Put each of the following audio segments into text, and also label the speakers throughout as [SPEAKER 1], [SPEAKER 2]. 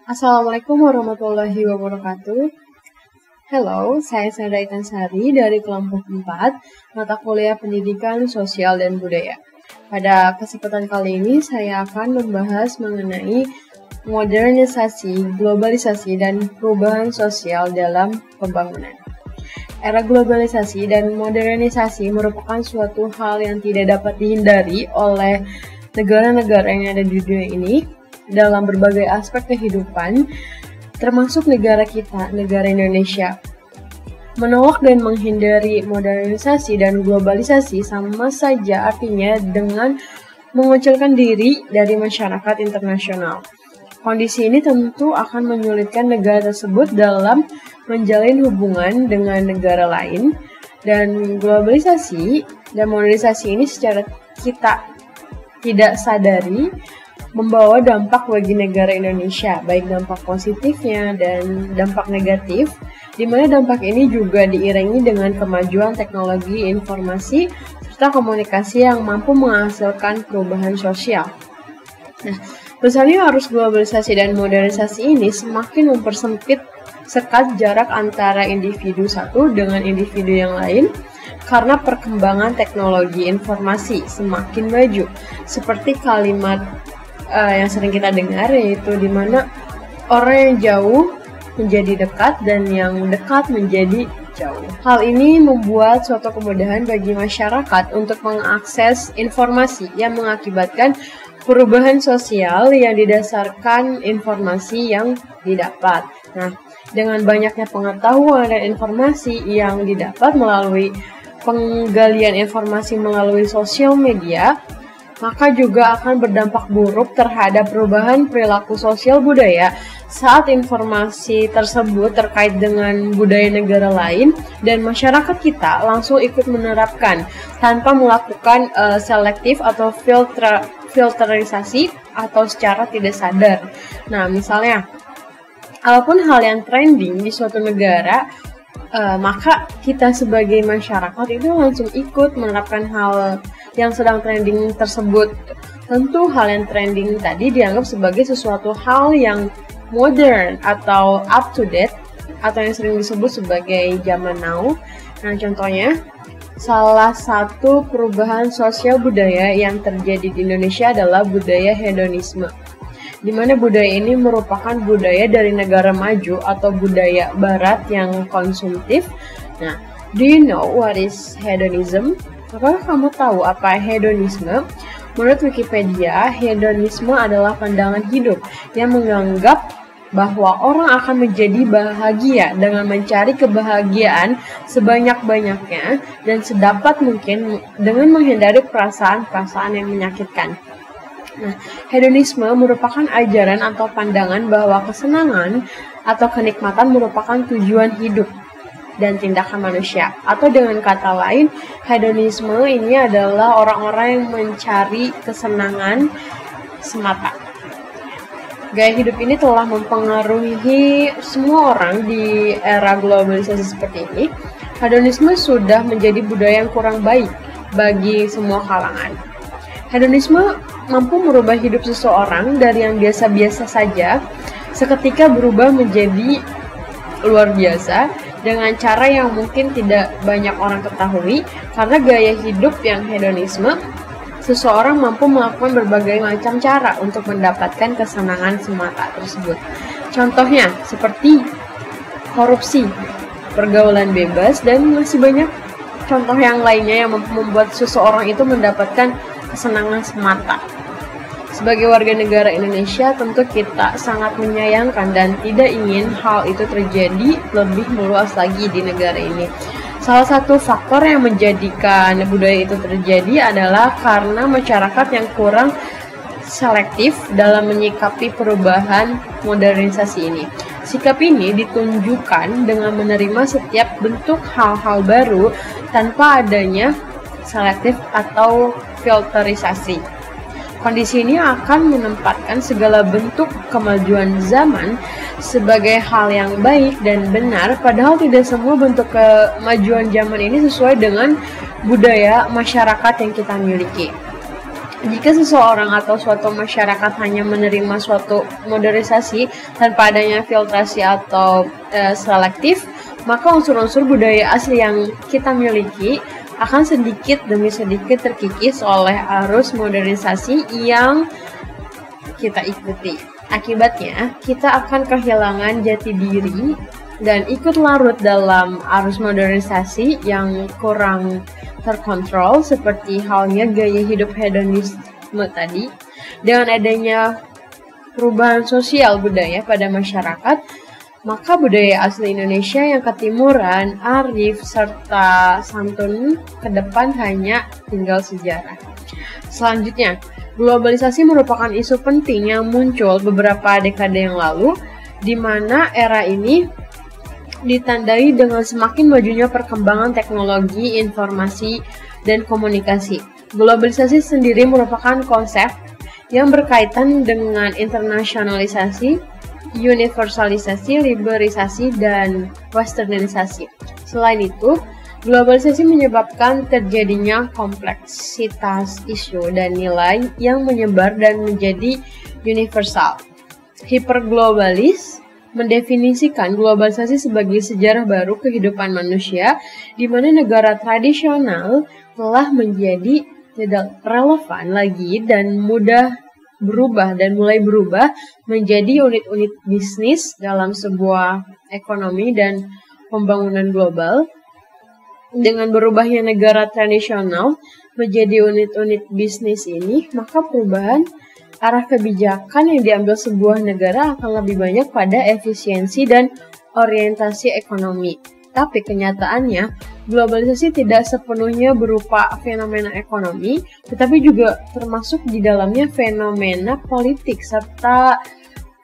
[SPEAKER 1] Assalamualaikum warahmatullahi wabarakatuh. Hello, saya Sandra Itansari dari kelompok 4, mata kuliah Pendidikan Sosial dan Budaya. Pada kesempatan kali ini saya akan membahas mengenai modernisasi, globalisasi, dan perubahan sosial dalam pembangunan. Era globalisasi dan modernisasi merupakan suatu hal yang tidak dapat dihindari oleh negara-negara yang ada di dunia ini dalam berbagai aspek kehidupan, termasuk negara kita, negara Indonesia. Menolak dan menghindari modernisasi dan globalisasi sama saja artinya dengan mengucilkan diri dari masyarakat internasional. Kondisi ini tentu akan menyulitkan negara tersebut dalam menjalin hubungan dengan negara lain, dan globalisasi dan modernisasi ini secara kita tidak sadari membawa dampak bagi negara Indonesia, baik dampak positifnya dan dampak negatif, di mana dampak ini juga diiringi dengan kemajuan teknologi informasi serta komunikasi yang mampu menghasilkan perubahan sosial. Nah, besarnya arus globalisasi dan modernisasi ini semakin mempersempit sekat jarak antara individu satu dengan individu yang lain karena perkembangan teknologi informasi semakin maju. Seperti kalimat yang sering kita dengar, yaitu di mana orang yang jauh menjadi dekat dan yang dekat menjadi jauh. Hal ini membuat suatu kemudahan bagi masyarakat untuk mengakses informasi yang mengakibatkan perubahan sosial yang didasarkan informasi yang didapat. Nah, dengan banyaknya pengetahuan dan informasi yang didapat melalui penggalian informasi melalui sosial media, maka juga akan berdampak buruk terhadap perubahan perilaku sosial budaya saat informasi tersebut terkait dengan budaya negara lain dan masyarakat kita langsung ikut menerapkan tanpa melakukan selektif atau filterisasi atau secara tidak sadar. Nah, misalnya, apapun hal yang trending di suatu negara, maka kita sebagai masyarakat itu langsung ikut menerapkan hal yang sedang trending tersebut. Tentu hal yang trending tadi dianggap sebagai sesuatu hal yang modern atau up to date atau yang sering disebut sebagai zaman now. Nah, contohnya salah satu perubahan sosial budaya yang terjadi di Indonesia adalah budaya hedonisme, di mana budaya ini merupakan budaya dari negara maju atau budaya barat yang konsumtif. Nah, do you know what is hedonism? Apakah kamu tahu apa hedonisme? Menurut Wikipedia, hedonisme adalah pandangan hidup yang menganggap bahwa orang akan menjadi bahagia dengan mencari kebahagiaan sebanyak-banyaknya dan sedapat mungkin dengan menghindari perasaan-perasaan yang menyakitkan. Nah, hedonisme merupakan ajaran atau pandangan bahwa kesenangan atau kenikmatan merupakan tujuan hidup dan tindakan manusia. Atau dengan kata lain, hedonisme ini adalah orang-orang yang mencari kesenangan semata. Gaya hidup ini telah mempengaruhi semua orang di era globalisasi seperti ini. Hedonisme sudah menjadi budaya yang kurang baik bagi semua kalangan. Hedonisme mampu merubah hidup seseorang dari yang biasa-biasa saja seketika berubah menjadi luar biasa dengan cara yang mungkin tidak banyak orang ketahui. Karena gaya hidup yang hedonisme, seseorang mampu melakukan berbagai macam cara untuk mendapatkan kesenangan semata tersebut. Contohnya seperti korupsi, pergaulan bebas, dan masih banyak contoh yang lainnya yang membuat seseorang itu mendapatkan kesenangan semata. Sebagai warga negara Indonesia, tentu kita sangat menyayangkan dan tidak ingin hal itu terjadi lebih meluas lagi di negara ini. Salah satu faktor yang menjadikan budaya itu terjadi adalah karena masyarakat yang kurang selektif dalam menyikapi perubahan modernisasi ini. Sikap ini ditunjukkan dengan menerima setiap bentuk hal-hal baru tanpa adanya selektif atau filterisasi. Kondisi ini akan menempatkan segala bentuk kemajuan zaman sebagai hal yang baik dan benar, padahal tidak semua bentuk kemajuan zaman ini sesuai dengan budaya masyarakat yang kita miliki. Jika seseorang atau suatu masyarakat hanya menerima suatu modernisasi tanpa adanya filtrasi atau selektif, maka unsur-unsur budaya asli yang kita miliki akan sedikit demi sedikit terkikis oleh arus modernisasi yang kita ikuti. Akibatnya, kita akan kehilangan jati diri dan ikut larut dalam arus modernisasi yang kurang terkontrol, seperti halnya gaya hidup hedonisme tadi. Dengan adanya perubahan sosial budaya pada masyarakat, maka budaya asli Indonesia yang ketimuran, arif, serta santun ke depan hanya tinggal sejarah. Selanjutnya, globalisasi merupakan isu penting yang muncul beberapa dekade yang lalu, di mana era ini ditandai dengan semakin majunya perkembangan teknologi, informasi, dan komunikasi. Globalisasi sendiri merupakan konsep yang berkaitan dengan internasionalisasi, universalisasi, liberalisasi, dan westernisasi. Selain itu, globalisasi menyebabkan terjadinya kompleksitas isu dan nilai yang menyebar dan menjadi universal. Hiperglobalis mendefinisikan globalisasi sebagai sejarah baru kehidupan manusia, di mana negara tradisional telah menjadi tidak relevan lagi dan mudah berubah dan mulai berubah menjadi unit-unit bisnis dalam sebuah ekonomi dan pembangunan global. Dengan berubahnya negara tradisional menjadi unit-unit bisnis ini, maka perubahan arah kebijakan yang diambil sebuah negara akan lebih banyak pada efisiensi dan orientasi ekonomi. Tapi kenyataannya, globalisasi tidak sepenuhnya berupa fenomena ekonomi, tetapi juga termasuk di dalamnya fenomena politik serta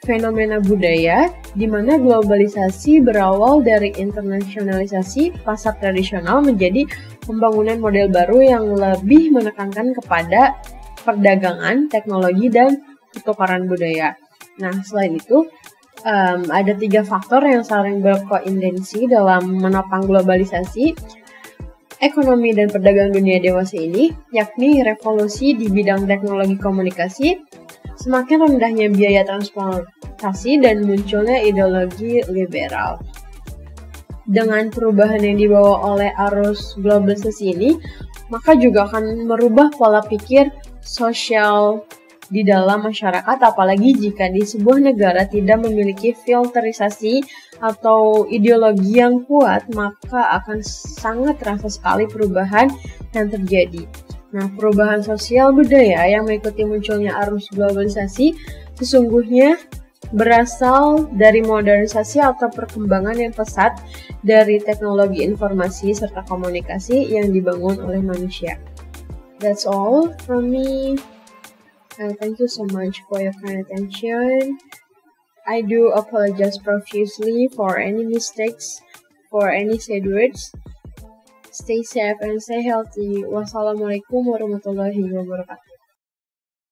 [SPEAKER 1] fenomena budaya, di mana globalisasi berawal dari internasionalisasi pasar tradisional menjadi pembangunan model baru yang lebih menekankan kepada perdagangan, teknologi, dan pertukaran budaya. Nah, selain itu, ada 3 faktor yang saling berkoindensi dalam menopang globalisasi ekonomi dan perdagangan dunia dewasa ini, yakni revolusi di bidang teknologi komunikasi, semakin rendahnya biaya transportasi, dan munculnya ideologi liberal. Dengan perubahan yang dibawa oleh arus globalisasi ini, maka juga akan merubah pola pikir sosial di dalam masyarakat, apalagi jika di sebuah negara tidak memiliki filterisasi atau ideologi yang kuat, maka akan sangat terasa sekali perubahan yang terjadi. Nah, perubahan sosial budaya yang mengikuti munculnya arus globalisasi sesungguhnya berasal dari modernisasi atau perkembangan yang pesat dari teknologi informasi serta komunikasi yang dibangun oleh manusia. That's all from me. Thank you so much for your kind attention. I do apologize profusely for any mistakes, for any said words. Stay safe and stay healthy. Wassalamualaikum warahmatullahi wabarakatuh.